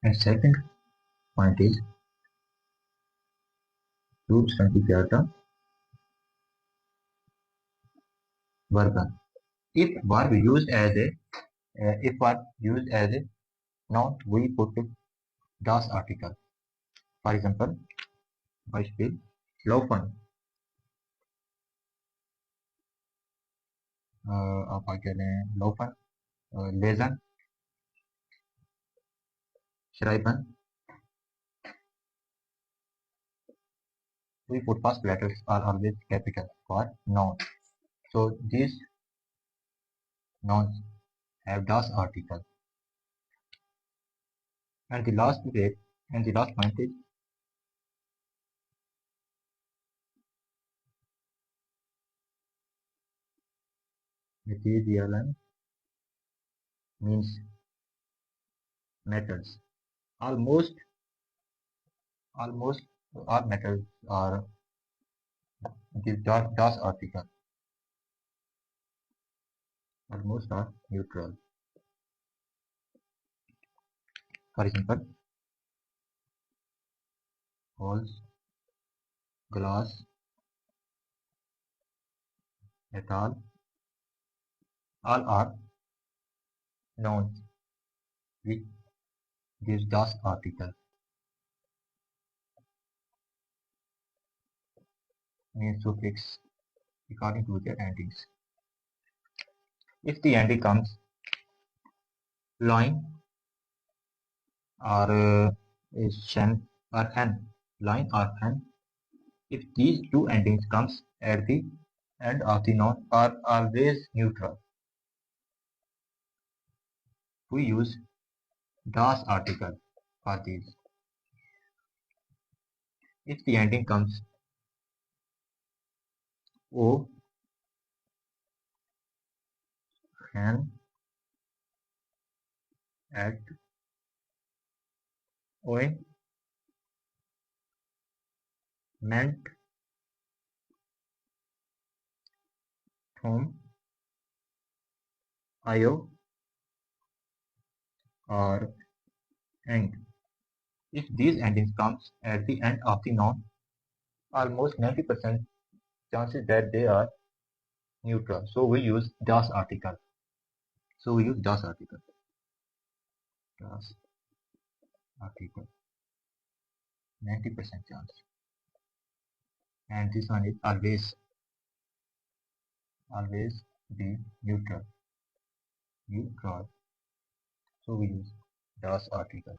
And second point is substantifier the verb. If verb used as a noun, we put das article. For example, Beispiel laufen. आप आगे लें laufen, lesen, schreiben. We put first letters are always capital for noun. So these nouns have das article. And the last point is materialen means metals. Almost all metals are the das article. Almost are neutral. For example, walls, glass, metal, all are nouns which gives das article, means suffix according to their endings. If the ending comes line or shen or hen, line or hen, if these two endings comes at the end of the noun are always neutral. We use das article for these. If the ending comes o, hen, at, oin, meant, thom, io, or end. If these endings comes at the end of the noun, almost 90% chances that they are neutral. So we use das article. Das article. 90% chance. And this one is always be neutral. So we use das article.